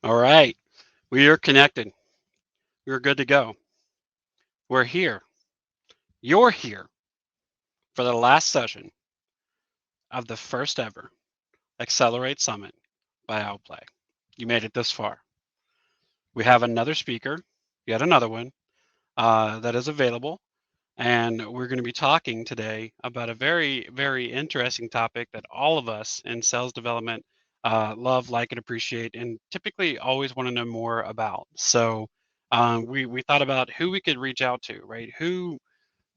All right. We are connected. We're good to go. We're here. You're here for the last session of the first ever Accelerate Summit by Outplay. You made it this far. We have another speaker, yet another one, that is available. And we're going to be talking today about a very, very interesting topic that all of us in sales development love, like, and appreciate, and typically always want to know more about. So we thought about who we could reach out to, right? Who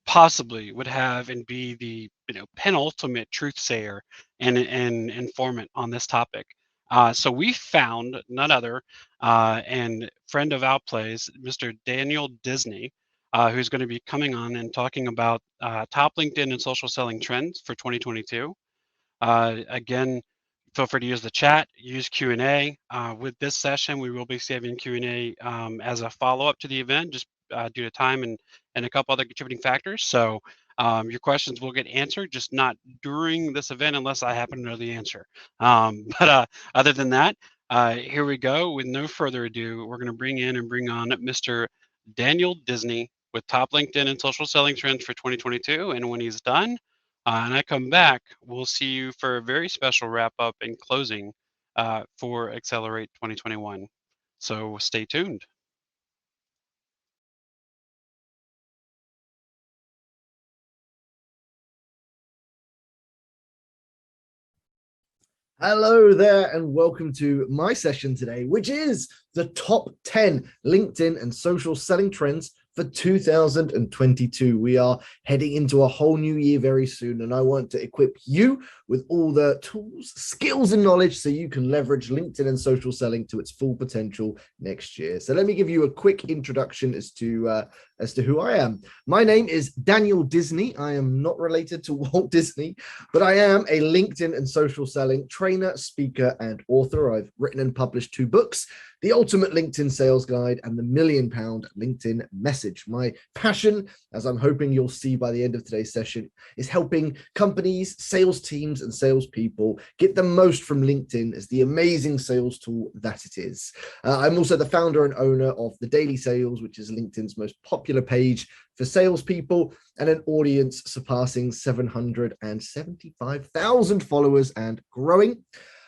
possibly would have and be the penultimate truth sayer and informant on this topic. So we found none other and friend of Outplays, Mr. Daniel Disney, who's going to be coming on and talking about top LinkedIn and social selling trends for 2022. Again, feel free to use the chat, use Q&A. With this session, we will be saving Q&A as a follow-up to the event, just due to time and a couple other contributing factors. So your questions will get answered, just not during this event unless I happen to know the answer. But other than that, here we go. With no further ado, we're going to bring on Mr. Daniel Disney with Top LinkedIn and Social Selling Trends for 2022. And when he's done, and I come back, we'll see you for a very special wrap up and closing for Accelerate 2021. So stay tuned. Hello there, and welcome to my session today, which is the top 10 LinkedIn and social selling trends for 2022. We are heading into a whole new year very soon, and I want to equip you with all the tools, skills, and knowledge so you can leverage LinkedIn and social selling to its full potential next year. So let me give you a quick introduction as to who I am. My name is Daniel Disney. I am not related to Walt Disney, but I am a LinkedIn and social selling trainer, speaker, and author. I've written and published 2 books, The Ultimate LinkedIn Sales Guide and The £1 Million LinkedIn Message. My passion, as I'm hoping you'll see by the end of today's session, is helping companies, sales teams, and salespeople get the most from LinkedIn as the amazing sales tool that it is. I'm also the founder and owner of The Daily Sales, which is LinkedIn's most popular page for salespeople and an audience surpassing 775,000 followers and growing.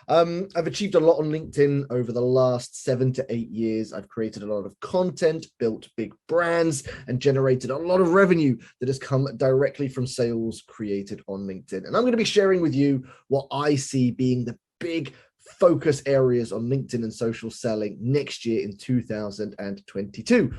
I've achieved a lot on LinkedIn over the last 7 to 8 years. I've created a lot of content, built big brands, and generated a lot of revenue that has come directly from sales created on LinkedIn. And I'm going to be sharing with you what I see being the big focus areas on LinkedIn and social selling next year in 2022.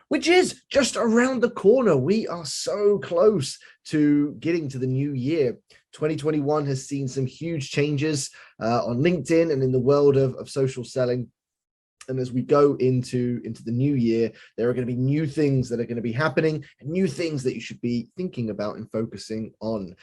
Which is just around the corner. We are so close to getting to the new year. 2021 has seen some huge changes on LinkedIn and in the world of social selling. And as we go into the new year, there are going to be new things that are going to be happening and new things that you should be thinking about and focusing on.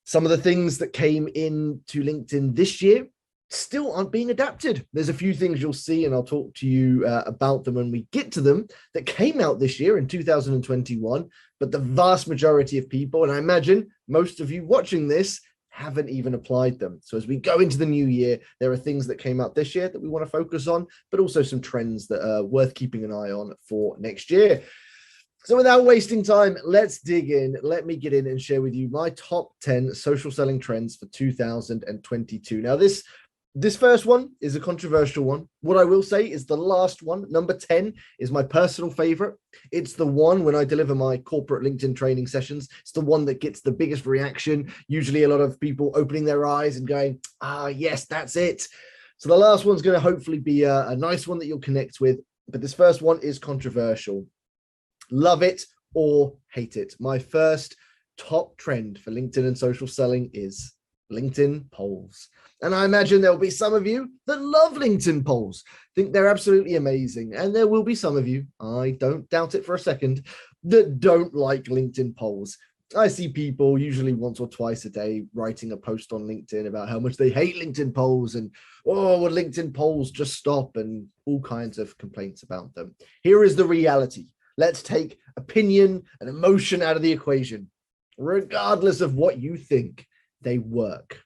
Some of the things that came into LinkedIn this year still aren't being adapted. There's a few things you'll see, and I'll talk to you about them when we get to them, that came out this year in 2021, but the vast majority of people, and I imagine most of you watching this, haven't even applied them. So as we go into the new year, there are things that came out this year that we want to focus on, but also some trends that are worth keeping an eye on for next year. So without wasting time, let's dig in. Let me get in and share with you my top 10 social selling trends for 2022. Now, this first one is a controversial one. What I will say is the last one, number 10, is my personal favorite. It's the one when I deliver my corporate LinkedIn training sessions. It's the one that gets the biggest reaction. Usually a lot of people opening their eyes and going, yes, that's it. So the last one's going to hopefully be a nice one that you'll connect with. But this first one is controversial. Love it or hate it. My first top trend for LinkedIn and social selling is LinkedIn polls. And I imagine there'll be some of you that love LinkedIn polls, think they're absolutely amazing. And there will be some of you, I don't doubt it for a second, that don't like LinkedIn polls. I see people usually once or twice a day writing a post on LinkedIn about how much they hate LinkedIn polls and, would LinkedIn polls just stop, and all kinds of complaints about them. Here is the reality. Let's take opinion and emotion out of the equation. Regardless of what you think, they work.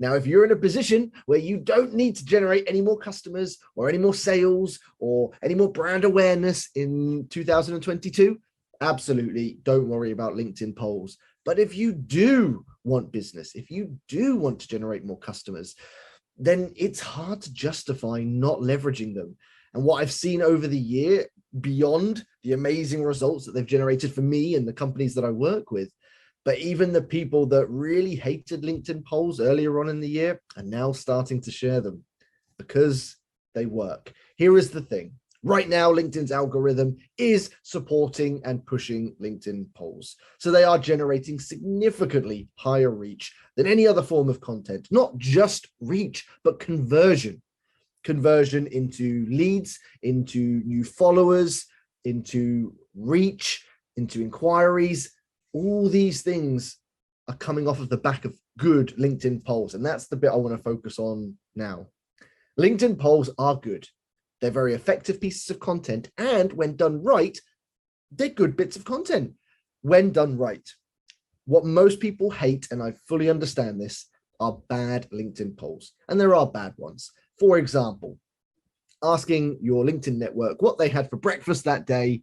Now, if you're in a position where you don't need to generate any more customers or any more sales or any more brand awareness in 2022, absolutely don't worry about LinkedIn polls. But if you do want business, if you do want to generate more customers, then it's hard to justify not leveraging them. And what I've seen over the year, beyond the amazing results that they've generated for me and the companies that I work with, but even the people that really hated LinkedIn polls earlier on in the year are now starting to share them because they work. Here is the thing. Right now, LinkedIn's algorithm is supporting and pushing LinkedIn polls. So they are generating significantly higher reach than any other form of content, not just reach, but conversion into leads, into new followers, into reach, into inquiries. All these things are coming off of the back of good LinkedIn polls. And that's the bit I want to focus on now. LinkedIn polls are good. They're very effective pieces of content. And when done right, they're good bits of content when done right. What most people hate, and I fully understand this, are bad LinkedIn polls. And there are bad ones. For example, asking your LinkedIn network what they had for breakfast that day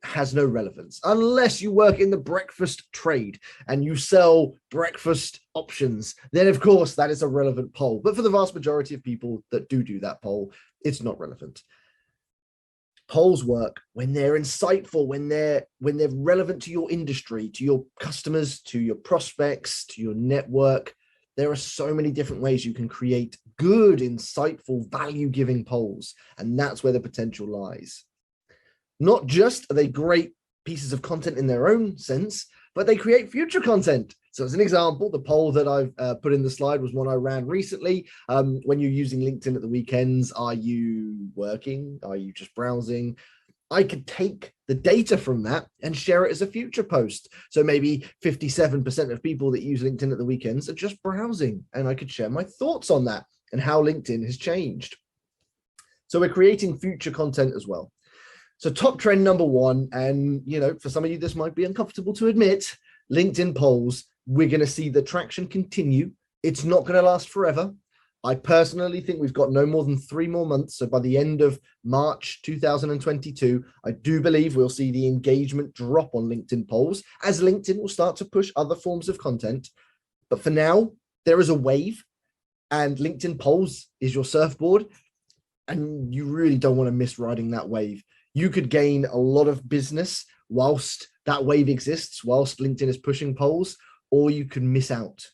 has no relevance unless you work in the breakfast trade and you sell breakfast options. Then of course that is a relevant poll, but for the vast majority of people that do that poll, it's not relevant. Polls work when they're insightful, when they're relevant to your industry, to your customers, to your prospects, to your network. There are so many different ways you can create good, insightful, value-giving polls, and that's where the potential lies. Not just are they great pieces of content in their own sense, but they create future content. So as an example, the poll that I've put in the slide was one I ran recently. When you're using LinkedIn at the weekends, are you working? Are you just browsing? I could take the data from that and share it as a future post. So maybe 57% of people that use LinkedIn at the weekends are just browsing, and I could share my thoughts on that and how LinkedIn has changed. So we're creating future content as well. So top trend number one, and for some of you, this might be uncomfortable to admit, LinkedIn polls, we're going to see the traction continue. It's not going to last forever. I personally think we've got no more than 3 more months. So by the end of March 2022, I do believe we'll see the engagement drop on LinkedIn polls as LinkedIn will start to push other forms of content. But for now, there is a wave, and LinkedIn polls is your surfboard, and you really don't want to miss riding that wave. You could gain a lot of business whilst that wave exists, whilst LinkedIn is pushing polls, or you can miss out.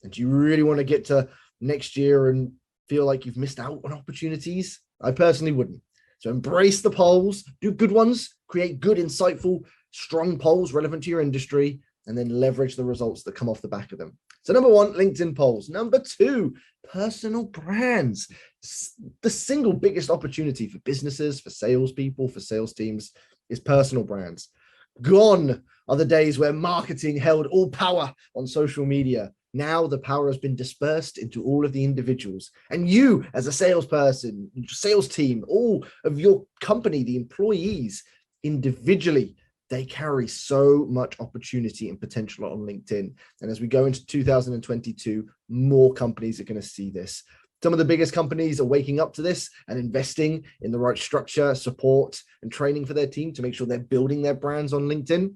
And do you really want to get to next year and feel like you've missed out on opportunities? I personally wouldn't. So embrace the polls, do good ones, create good, insightful, strong polls relevant to your industry, and then leverage the results that come off the back of them. So number one, LinkedIn polls. Number two, personal brands. The single biggest opportunity for businesses, for salespeople, for sales teams is personal brands. Gone are the days where marketing held all power on social media. Now the power has been dispersed into all of the individuals. And you, as a salesperson, sales team, all of your company, the employees, individually, they carry so much opportunity and potential on LinkedIn. And as we go into 2022, more companies are going to see this. Some of the biggest companies are waking up to this and investing in the right structure, support, and training for their team to make sure they're building their brands on LinkedIn.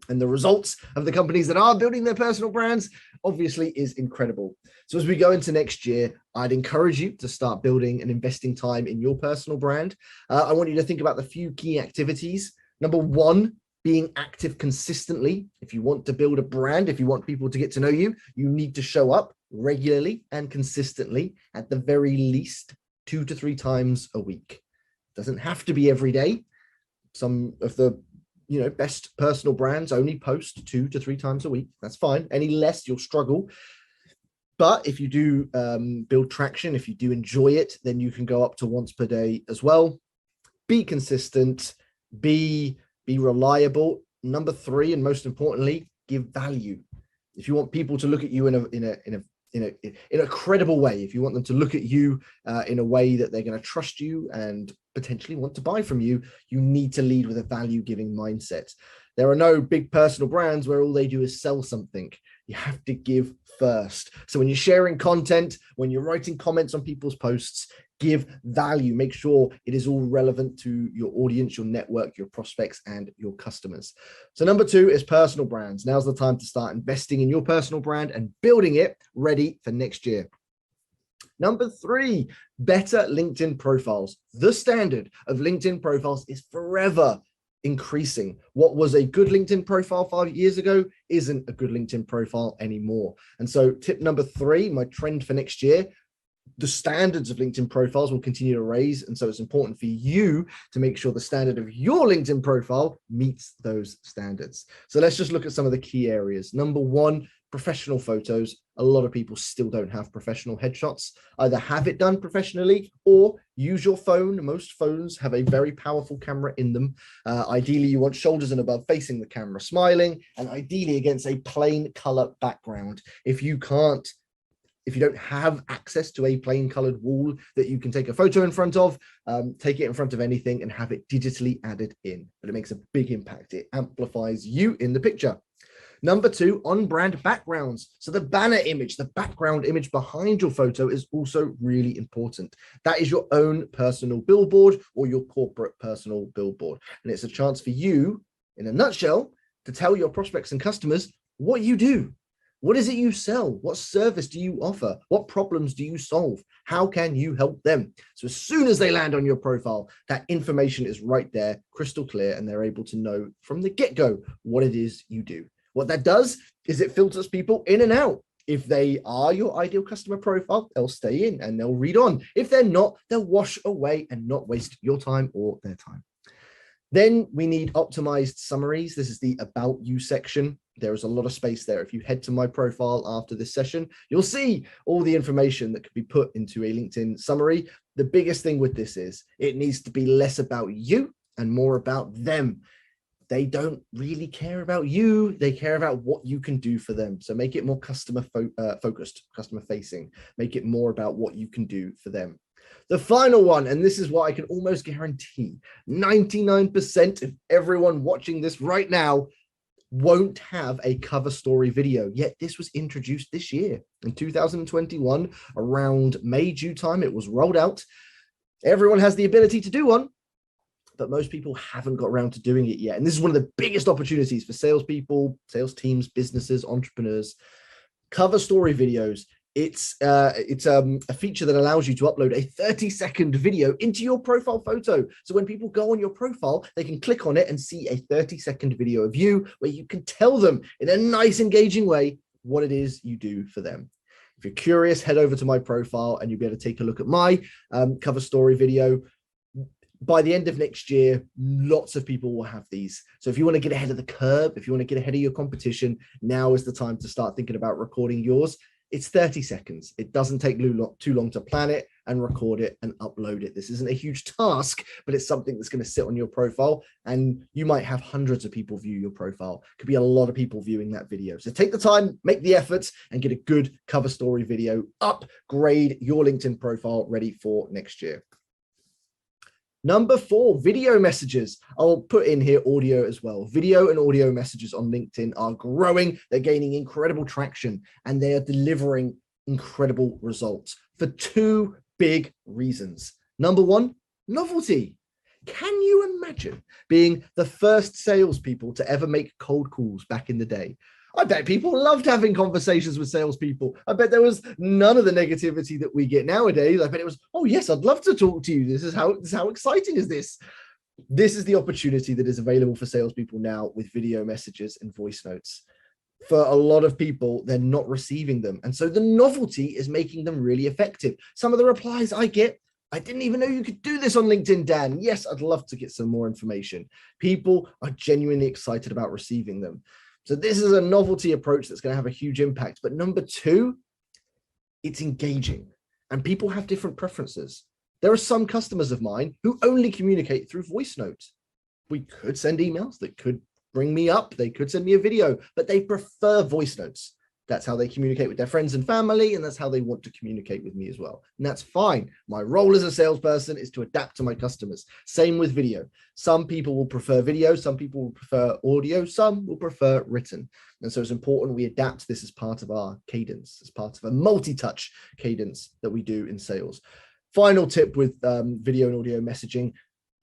And the results of the companies that are building their personal brands obviously is incredible. So as we go into next year, I'd encourage you to start building and investing time in your personal brand. I want you to think about the few key activities. Number one, being active consistently. If you want to build a brand, if you want people to get to know you, you need to show up regularly and consistently, at the very least 2 to 3 times a week. It doesn't have to be every day. Some of the best personal brands only post 2 to 3 times a week. That's fine. Any less, you'll struggle. But if you do build traction, if you do enjoy it, then you can go up to once per day as well. Be consistent, be reliable. Number 3, and most importantly, give value. If you want people to look at you in a credible way, if you want them to look at you in a way that they're going to trust you and potentially want to buy from you, you need to lead with a value-giving mindset. There are no big personal brands where all they do is sell something. You have to give first. So when you're sharing content, when you're writing comments on people's posts, give value. Make sure it is all relevant to your audience, your network, your prospects, and your customers. So number 2 is personal brands. Now's the time to start investing in your personal brand and building it ready for next year. Number 3, better LinkedIn profiles. The standard of LinkedIn profiles is forever increasing. What was a good LinkedIn profile 5 years ago isn't a good LinkedIn profile anymore. And so tip number 3, my trend for next year, the standards of LinkedIn profiles will continue to raise. And so it's important for you to make sure the standard of your LinkedIn profile meets those standards. So let's just look at some of the key areas. Number 1, professional photos. A lot of people still don't have professional headshots. Either have it done professionally or use your phone. Most phones have a very powerful camera in them. Ideally, you want shoulders and above facing the camera, smiling, and ideally against a plain color background. If you don't have access to a plain colored wall that you can take a photo in front of, take it in front of anything and have it digitally added in. But it makes a big impact. It amplifies you in the picture. Number 2, on-brand backgrounds. So the banner image, the background image behind your photo is also really important. That is your own personal billboard or your corporate personal billboard. And it's a chance for you, in a nutshell, to tell your prospects and customers what you do. What is it you sell? What service do you offer? What problems do you solve? How can you help them? So as soon as they land on your profile, that information is right there, crystal clear, and they're able to know from the get-go what it is you do. What that does is it filters people in and out. If they are your ideal customer profile, they'll stay in and they'll read on. If they're not, they'll wash away and not waste your time or their time. Then we need optimized summaries. This is the About You section. There is a lot of space there. If you head to my profile after this session, you'll see all the information that could be put into a LinkedIn summary. The biggest thing with this is it needs to be less about you and more about them. They don't really care about you. They care about what you can do for them. So make it more customer focused, customer facing. Make it more about what you can do for them. The final one, and this is what I can almost guarantee, 99% of everyone watching this right now won't have a cover story video, yet this was introduced this year. In 2021, around May, June time, it was rolled out. Everyone has the ability to do one, but most people haven't got around to doing it yet. And this is one of the biggest opportunities for salespeople, sales teams, businesses, entrepreneurs. Cover story videos. It's a feature that allows you to upload a 30-second video into your profile photo. So when people go on your profile, they can click on it and see a 30-second video of you where you can tell them in a nice, engaging way what it is you do for them. If you're curious, head over to my profile and you'll be able to take a look at my cover story video. By the end of next year, lots of people will have these. So if you want to get ahead of the curve, if you want to get ahead of your competition, now is the time to start thinking about recording yours. It's 30 seconds. It doesn't take too long to plan it and record it and upload it. This isn't a huge task, but it's something that's going to sit on your profile, and you might have hundreds of people view your profile. Could be a lot of people viewing that video. So take the time, make the effort, and get a good cover story video. Upgrade your LinkedIn profile ready for next year. Number 4, video messages. I'll put in here audio as well. Video and audio messages on LinkedIn are growing. They're gaining incredible traction and they are delivering incredible results for 2 big reasons. Number 1, novelty. Can you imagine being the first salespeople to ever make cold calls back in the day? I bet people loved having conversations with salespeople. I bet there was none of the negativity that we get nowadays. I bet it was, oh yes, I'd love to talk to you. This is how exciting is this? This is the opportunity that is available for salespeople now with video messages and voice notes. For a lot of people, they're not receiving them. And so the novelty is making them really effective. Some of the replies I get, I didn't even know you could do this on LinkedIn, Dan. Yes, I'd love to get some more information. People are genuinely excited about receiving them. So this is a novelty approach that's going to have a huge impact. But number 2, it's engaging. And people have different preferences. There are some customers of mine who only communicate through voice notes. We could send emails that could bring me up. They could send me a video, but they prefer voice notes. That's how they communicate with their friends and family, and that's how they want to communicate with me as well. And that's fine. My role as a salesperson is to adapt to my customers. Same with video. Some people will prefer video, some people will prefer audio, some will prefer written. And so it's important we adapt this as part of our cadence, as part of a multi-touch cadence that we do in sales. Final tip with video and audio messaging: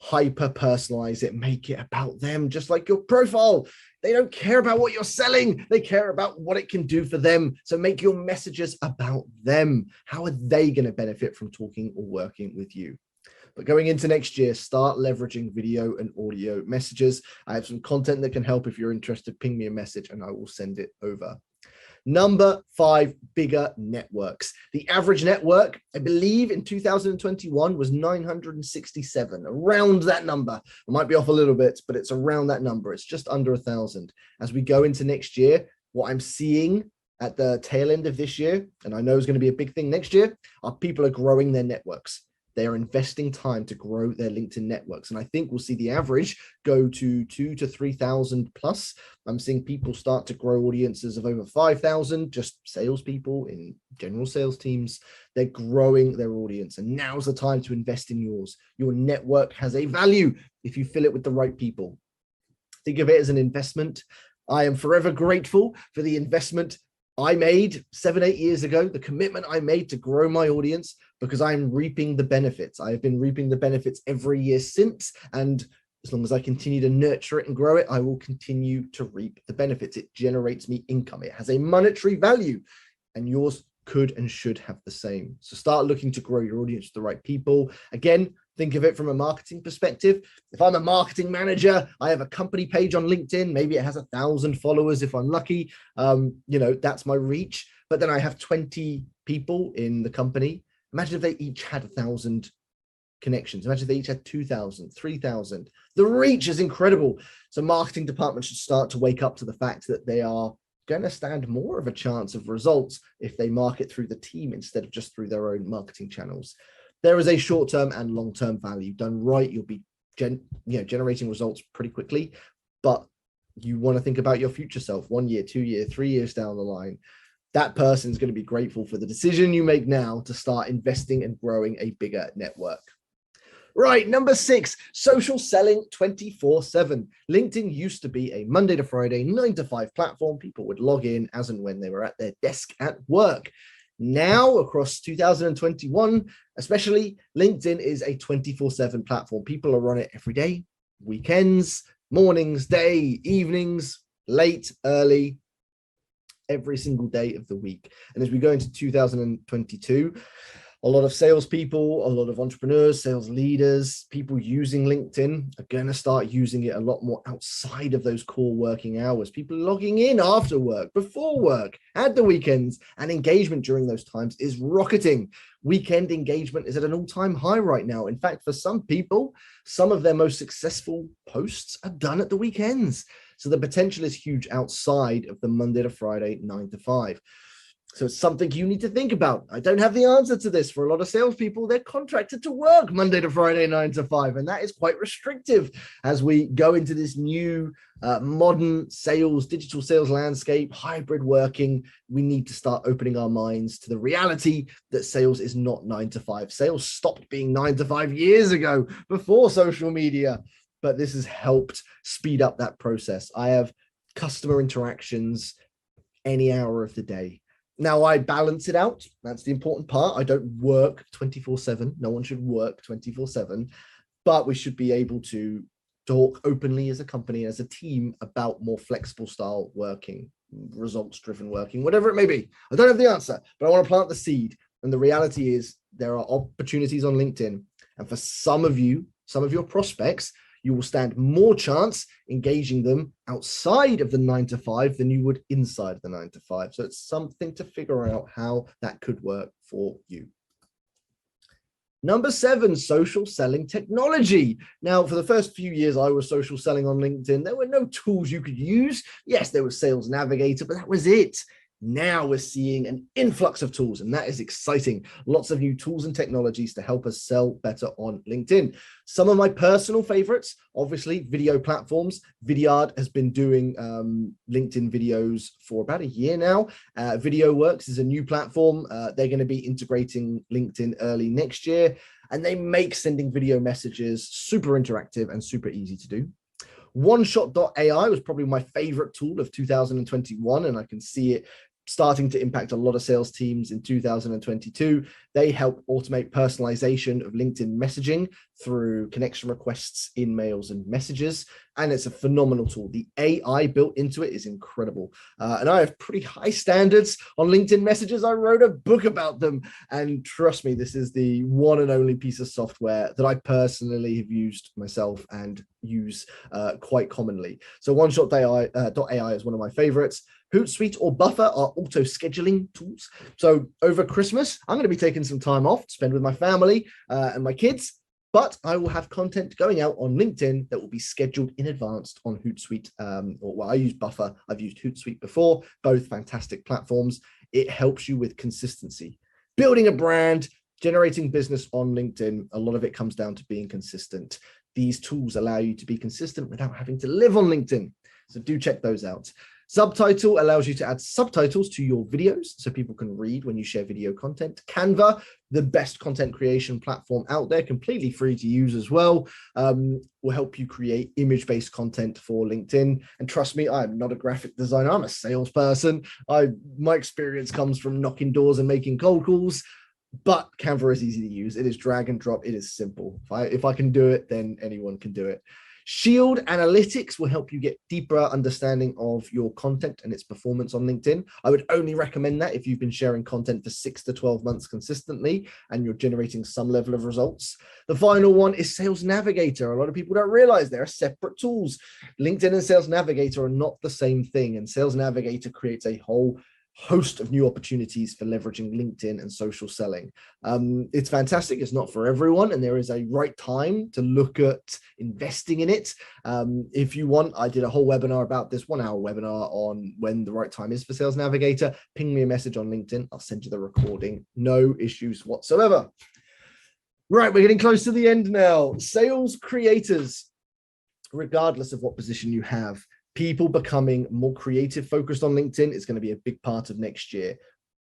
hyper personalize it, make it about them, just like your profile. They don't care about what you're selling, they care about what it can do for them. So make your messages about them. How are they going to benefit from talking or working with you? But going into next year, start leveraging video and audio messages. I have some content that can help. If you're interested, ping me a message and I will send it over. Number 5, bigger networks. The average network, I believe in 2021 was 967, around that number. I might be off a little bit, but it's around that number. It's just under 1,000. As we go into next year, what I'm seeing at the tail end of this year, and I know is going to be a big thing next year, are people are growing their networks. They are investing time to grow their LinkedIn networks. And I think we'll see the average go to 2,000 to 3,000 plus. I'm seeing people start to grow audiences of over 5,000, just salespeople in general sales teams. They're growing their audience. And now's the time to invest in yours. Your network has a value if you fill it with the right people. Think of it as an investment. I am forever grateful for the investment I made 7-8 years ago, the commitment I made to grow my audience, because I'm reaping the benefits. I have been reaping the benefits every year since. And as long as I continue to nurture it and grow it, I will continue to reap the benefits. It generates me income. It has a monetary value, and yours could and should have the same. So start looking to grow your audience with the right people. Again, think of it from a marketing perspective. If I'm a marketing manager, I have a company page on LinkedIn. Maybe it has 1,000 followers if I'm lucky. That's my reach. But then I have 20 people in the company. Imagine if they each had 1,000 connections. Imagine if they each had 2,000, 3,000. The reach is incredible. So marketing departments should start to wake up to the fact that they are going to stand more of a chance of results if they market through the team instead of just through their own marketing channels. There is a short-term and long-term value. Done right, you'll be generating results pretty quickly, but you want to think about your future self 1 year, 2 year, 3 years down the line. That person is going to be grateful for the decision you make now to start investing and growing a bigger network. Right, number 6, social selling 24/7. LinkedIn used to be a Monday to Friday, 9 to 5 platform. People would log in as and when they were at their desk at work. Now, across 2021, especially, LinkedIn is a 24/7 platform. People are on it every day, weekends, mornings, day, evenings, late, early, every single day of the week. And as we go into 2022, a lot of salespeople, a lot of entrepreneurs, sales leaders, people using LinkedIn are going to start using it a lot more outside of those core working hours. People logging in after work, before work, at the weekends, and engagement during those times is rocketing. Weekend engagement is at an all-time high right now. In fact, for some people, some of their most successful posts are done at the weekends. So the potential is huge outside of the Monday to Friday, 9 to 5. So it's something you need to think about. I don't have the answer to this. For a lot of salespeople, they're contracted to work Monday to Friday, 9 to 5. And that is quite restrictive as we go into this new modern sales, digital sales landscape, hybrid working. We need to start opening our minds to the reality that sales is not 9 to 5. Sales stopped being 9 to 5 years ago before social media, but this has helped speed up that process. I have customer interactions any hour of the day. Now I balance it out. That's the important part. I don't work 24/7. No one should work 24/7, but we should be able to talk openly as a company, as a team, about more flexible style working, results-driven working, whatever it may be. I don't have the answer, but I want to plant the seed. And the reality is there are opportunities on LinkedIn. And for some of you, some of your prospects, you will stand more chance engaging them outside of the 9 to 5 than you would inside the 9 to 5. So it's something to figure out how that could work for you. Number 7, social selling technology. Now, for the first few years I was social selling on LinkedIn, there were no tools you could use. Yes, there was Sales Navigator, but that was it. Now we're seeing an influx of tools, and that is exciting. Lots of new tools and technologies to help us sell better on LinkedIn. Some of my personal favorites, obviously, video platforms. Vidyard has been doing LinkedIn videos for about a year now. VideoWorks is a new platform. They're going to be integrating LinkedIn early next year, and they make sending video messages super interactive and super easy to do. OneShot.ai was probably my favorite tool of 2021, and I can see it starting to impact a lot of sales teams in 2022. They help automate personalization of LinkedIn messaging through connection requests, in mails, and messages. And it's a phenomenal tool. The AI built into it is incredible. And I have pretty high standards on LinkedIn messages. I wrote a book about them. And trust me, this is the one and only piece of software that I personally have used myself and use quite commonly. So OneShot.ai is one of my favorites. Hootsuite or Buffer are auto scheduling tools. So over Christmas, I'm going to be taking some time off to spend with my family and my kids, but I will have content going out on LinkedIn that will be scheduled in advance on Hootsuite. I use Buffer. I've used Hootsuite before, both fantastic platforms. It helps you with consistency. Building a brand, generating business on LinkedIn, a lot of it comes down to being consistent. These tools allow you to be consistent without having to live on LinkedIn. So do check those out. Subtitle allows you to add subtitles to your videos so people can read when you share video content. Canva, the best content creation platform out there, completely free to use as well, will help you create image-based content for LinkedIn. And trust me, I'm not a graphic designer. I'm a salesperson. My experience comes from knocking doors and making cold calls. But Canva is easy to use. It is drag and drop. It is simple. If I can do it, then anyone can do it. Shield Analytics will help you get deeper understanding of your content and its performance on LinkedIn. I would only recommend that if you've been sharing content for 6 to 12 months consistently and you're generating some level of results. The final one is Sales Navigator. A lot of people don't realize they're separate tools. LinkedIn and Sales Navigator are not the same thing, and Sales Navigator creates a whole host of new opportunities for leveraging LinkedIn and social selling. It's fantastic. It's not for everyone, and there is a right time to look at investing in it. If you want, I did a whole webinar about this, 1-hour webinar on when the right time is for Sales Navigator. Ping me a message on LinkedIn. I'll send you the recording. No issues whatsoever. Right, we're getting close to the end now. Sales creators, regardless of what position you have, people becoming more creative focused on LinkedIn is going to be a big part of next year.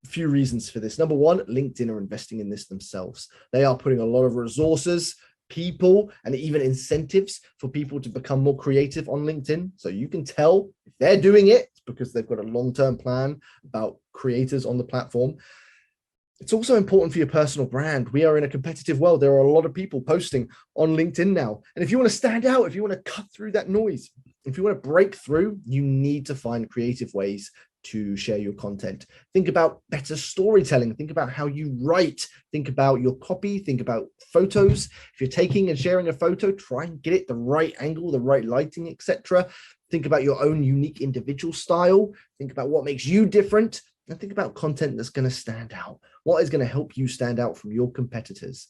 A few reasons for this. Number one, LinkedIn are investing in this themselves. They are putting a lot of resources, people, and even incentives for people to become more creative on LinkedIn. So you can tell if they're doing it, it's because they've got a long-term plan about creators on the platform. It's also important for your personal brand. We are in a competitive world. There are a lot of people posting on LinkedIn now. And if you want to stand out, if you want to cut through that noise, if you want to break through, you need to find creative ways to share your content. Think about better storytelling. Think about how you write. Think about your copy. Think about photos. If you're taking and sharing a photo, try and get it the right angle, the right lighting, etc. Think about your own unique individual style. Think about what makes you different. And think about content that's going to stand out. What is going to help you stand out from your competitors?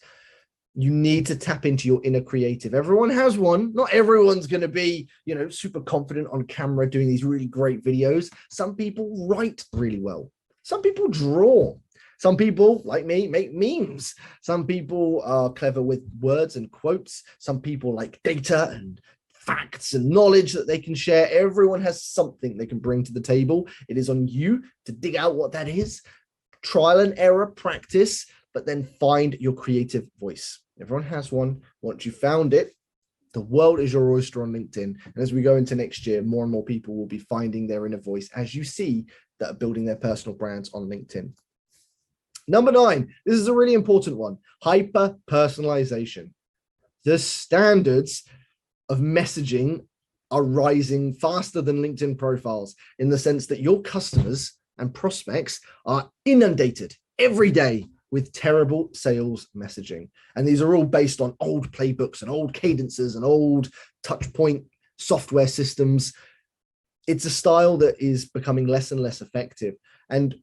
You need to tap into your inner creative. Everyone has one. Not everyone's going to be, super confident on camera doing these really great videos. Some people write really well. Some people draw. Some people, like me, make memes. Some people are clever with words and quotes. Some people like data and facts and knowledge that they can share. Everyone has something they can bring to the table. It is on you to dig out what that is, trial and error, practice, but then find your creative voice. Everyone has one. Once you found it, the world is your oyster on LinkedIn. And as we go into next year, more and more people will be finding their inner voice, as you see, that are building their personal brands on LinkedIn. Number 9, this is a really important one, hyper personalization. The standards of messaging are rising faster than LinkedIn profiles, in the sense that your customers and prospects are inundated every day with terrible sales messaging. And these are all based on old playbooks and old cadences and old touch point software systems. It's a style that is becoming less and less effective. And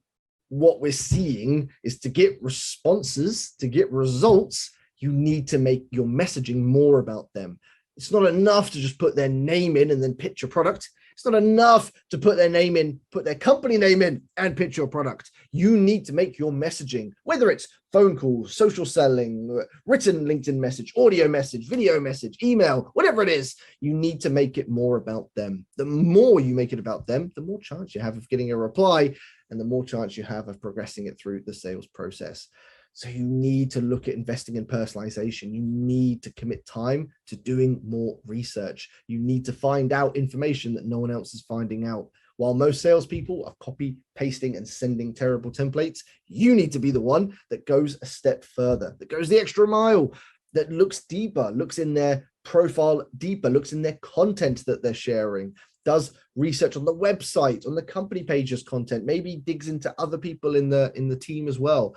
what we're seeing is, to get responses, to get results, you need to make your messaging more about them. It's not enough to just put their name in and then pitch your product. It's not enough to put their name in, put their company name in, and pitch your product. You need to make your messaging, whether it's phone calls, social selling, written LinkedIn message, audio message, video message, email, whatever it is, you need to make it more about them. The more you make it about them, the more chance you have of getting a reply and the more chance you have of progressing it through the sales process. So you need to look at investing in personalization. You need to commit time to doing more research. You need to find out information that no one else is finding out. While most salespeople are copy, pasting, and sending terrible templates, you need to be the one that goes a step further, that goes the extra mile, that looks deeper, looks in their profile deeper, looks in their content that they're sharing, does research on the website, on the company pages content, maybe digs into other people in the team as well.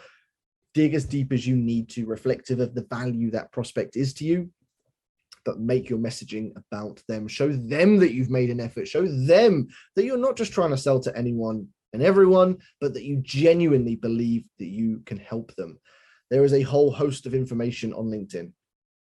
Dig as deep as you need to, reflective of the value that prospect is to you, but make your messaging about them. Show them that you've made an effort. Show them that you're not just trying to sell to anyone and everyone, but that you genuinely believe that you can help them. There is a whole host of information on LinkedIn.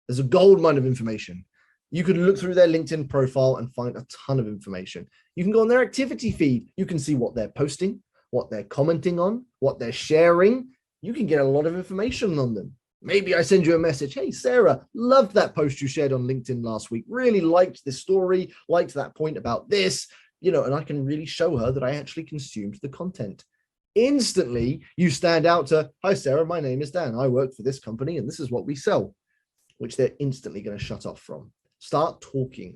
There's a gold mine of information. You could look through their LinkedIn profile and find a ton of information. You can go on their activity feed. You can see what they're posting, what they're commenting on, what they're sharing. You can get a lot of information on them. Maybe I send you a message. Hey, Sarah, loved that post you shared on LinkedIn last week. Really liked this story, liked that point about this, and I can really show her that I actually consumed the content. Instantly, you stand out to, hi, Sarah, my name is Dan. I work for this company and this is what we sell, which they're instantly going to shut off from. Start talking,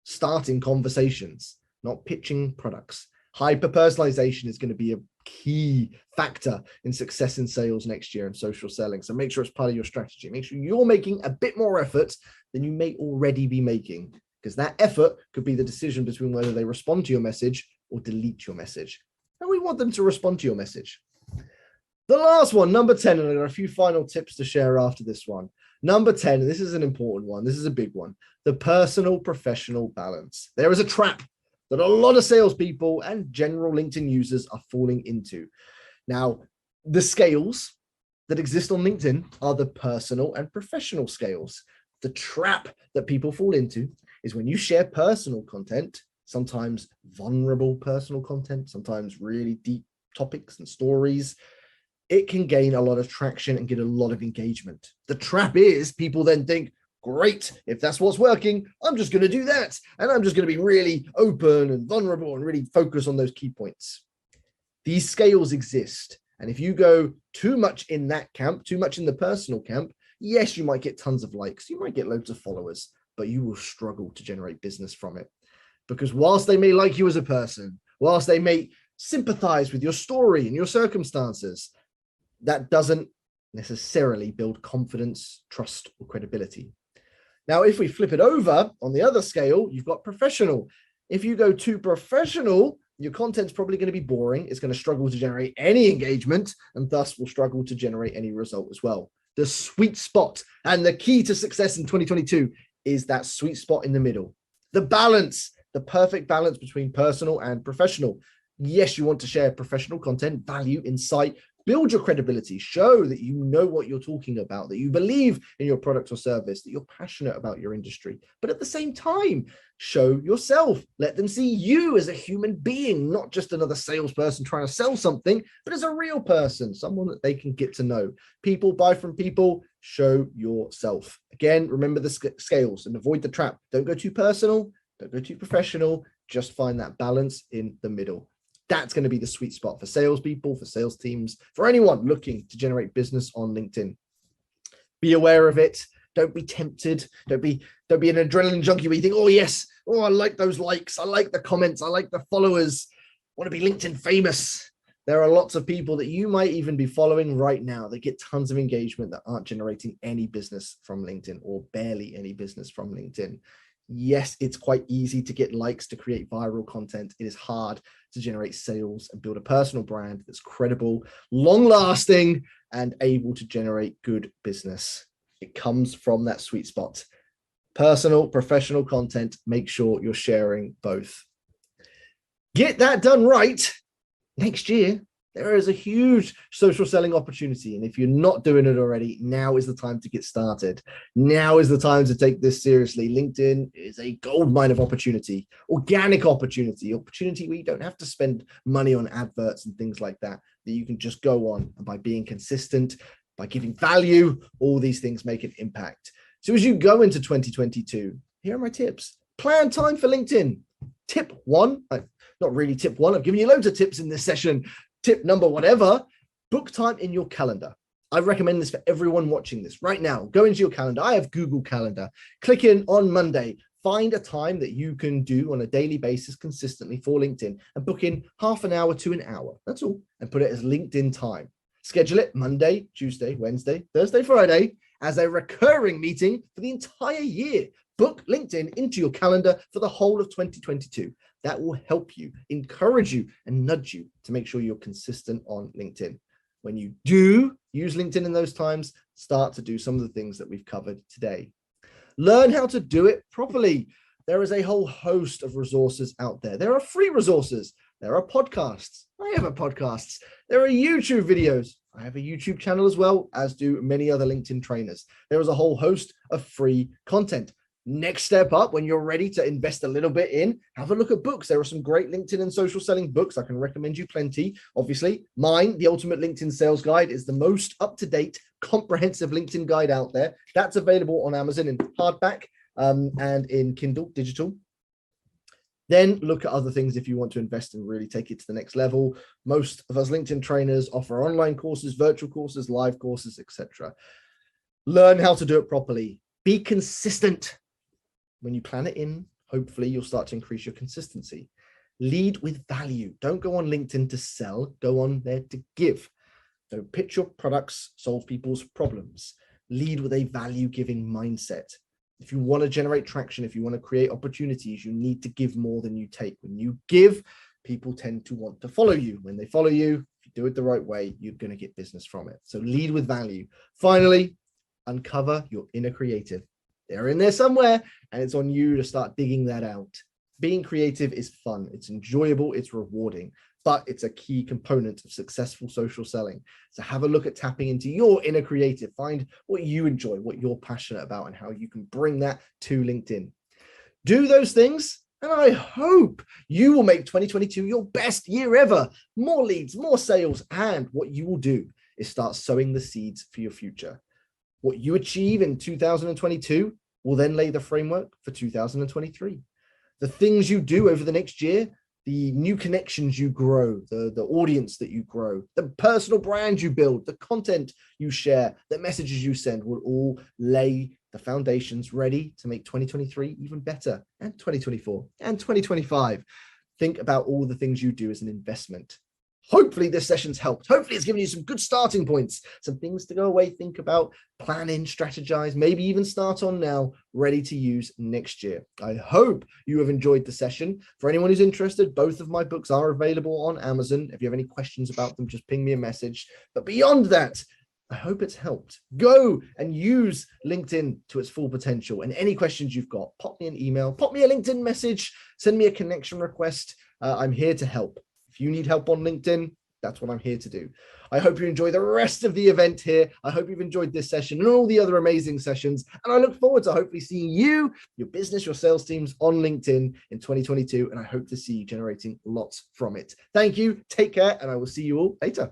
starting conversations, not pitching products. Hyper-personalization is going to be a key factor in success in sales next year and social selling. So make sure it's part of your strategy. Make sure you're making a bit more effort than you may already be making, because that effort could be the decision between whether they respond to your message or delete your message. And we want them to respond to your message. The last one, number 10, and I've got a few final tips to share after this one. Number 10, and this is an important one. This is a big one. The personal professional balance. There is a trap that a lot of salespeople and general LinkedIn users are falling into. Now, the scales that exist on LinkedIn are the personal and professional scales. The trap that people fall into is when you share personal content, sometimes vulnerable personal content, sometimes really deep topics and stories, it can gain a lot of traction and get a lot of engagement. The trap is people then think, great, if that's what's working, I'm just going to do that. And I'm just going to be really open and vulnerable and really focus on those key points. These scales exist. And if you go too much in that camp, too much in the personal camp, yes, you might get tons of likes. You might get loads of followers, but you will struggle to generate business from it. Because whilst they may like you as a person, whilst they may sympathize with your story and your circumstances, that doesn't necessarily build confidence, trust, or credibility. Now, if we flip it over on the other scale, you've got professional. If you go too professional, your content's probably going to be boring. It's going to struggle to generate any engagement and thus will struggle to generate any result as well. The sweet spot and the key to success in 2022 is that sweet spot in the middle. The balance, the perfect balance between personal and professional. Yes, you want to share professional content, value, insight, build your credibility, show that you know what you're talking about, that you believe in your product or service, that you're passionate about your industry. But at the same time, show yourself. Let them see you as a human being, not just another salesperson trying to sell something, but as a real person, someone that they can get to know. People buy from people. Show yourself. Again, remember the scales and avoid the trap. Don't go too personal. Don't go too professional. Just find that balance in the middle. That's going to be the sweet spot for salespeople, for sales teams, for anyone looking to generate business on LinkedIn. Be aware of it. Don't be tempted. Don't be an adrenaline junkie where you think, oh, yes, oh, I like those likes. I like the comments. I like the followers. I want to be LinkedIn famous. There are lots of people that you might even be following right now that get tons of engagement that aren't generating any business from LinkedIn or barely any business from LinkedIn. Yes, it's quite easy to get likes to create viral content. It is hard to generate sales and build a personal brand that's credible, long-lasting, and able to generate good business. It comes from that sweet spot. Personal, professional content, make sure you're sharing both. Get that done right. Next year, There is a huge social selling opportunity. And if you're not doing it already, now is the time to get started. Now is the time to take this seriously. LinkedIn is a goldmine of opportunity, organic opportunity where you don't have to spend money on adverts and things like that you can just go on. And by being consistent, by giving value, all these things make an impact. So as you go into 2022, here are my tips. Plan time for LinkedIn. Tip one, not really tip one, I've given you loads of tips in this session. Tip number whatever, book time in your calendar. I recommend this for everyone watching this right now. Go into your calendar. I have Google Calendar. Click in on Monday. Find a time that you can do on a daily basis consistently for LinkedIn and book in half an hour to an hour. That's all. And put it as LinkedIn time. Schedule it Monday, Tuesday, Wednesday, Thursday, Friday as a recurring meeting for the entire year. Book LinkedIn into your calendar for the whole of 2022. That will help you, encourage you, and nudge you to make sure you're consistent on LinkedIn. When you do use LinkedIn in those times, start to do some of the things that we've covered today. Learn how to do it properly. There is a whole host of resources out there. There are free resources. There are podcasts. I have a podcast. There are YouTube videos. I have a YouTube channel as well, as do many other LinkedIn trainers. There is a whole host of free content. Next step up, when you're ready to invest a little bit in, have a look at books. There are some great LinkedIn and social selling books. I can recommend you plenty. Obviously, mine, The Ultimate LinkedIn Sales Guide, is the most up-to-date, comprehensive LinkedIn guide out there. That's available on Amazon in hardback and in Kindle digital. Then look at other things if you want to invest and really take it to the next level. Most of us LinkedIn trainers offer online courses, virtual courses, live courses, etc. Learn how to do it properly. Be consistent. When you plan it in, hopefully you'll start to increase your consistency. Lead with value. Don't go on LinkedIn to sell, go on there to give. So pitch your products, solve people's problems. Lead with a value-giving mindset. If you want to generate traction, if you want to create opportunities, you need to give more than you take. When you give, people tend to want to follow you. When they follow you, if you do it the right way, you're going to get business from it. So lead with value. Finally, uncover your inner creative. They're in there somewhere, and it's on you to start digging that out. Being creative is fun. It's enjoyable. It's rewarding, but it's a key component of successful social selling. So have a look at tapping into your inner creative. Find what you enjoy, what you're passionate about, and how you can bring that to LinkedIn. Do those things, and I hope you will make 2022 your best year ever. More leads, more sales, and what you will do is start sowing the seeds for your future. What you achieve in 2022 will then lay the framework for 2023. The things you do over the next year, the new connections you grow, the audience that you grow, the personal brand you build, the content you share, the messages you send will all lay the foundations ready to make 2023 even better, and 2024 and 2025. Think about all the things you do as an investment. Hopefully this session's helped. Hopefully it's given you some good starting points, some things to go away, think about, plan in, strategize, maybe even start on now, ready to use next year. I hope you have enjoyed the session. For anyone who's interested, both of my books are available on Amazon. If you have any questions about them, just ping me a message. But beyond that, I hope it's helped. Go and use LinkedIn to its full potential. And any questions you've got, pop me an email, pop me a LinkedIn message, send me a connection request. I'm here to help. If you need help on LinkedIn, that's what I'm here to do. I hope you enjoy the rest of the event here. I hope you've enjoyed this session and all the other amazing sessions. And I look forward to hopefully seeing you, your business, your sales teams on LinkedIn in 2022. And I hope to see you generating lots from it. Thank you. Take care. And I will see you all later.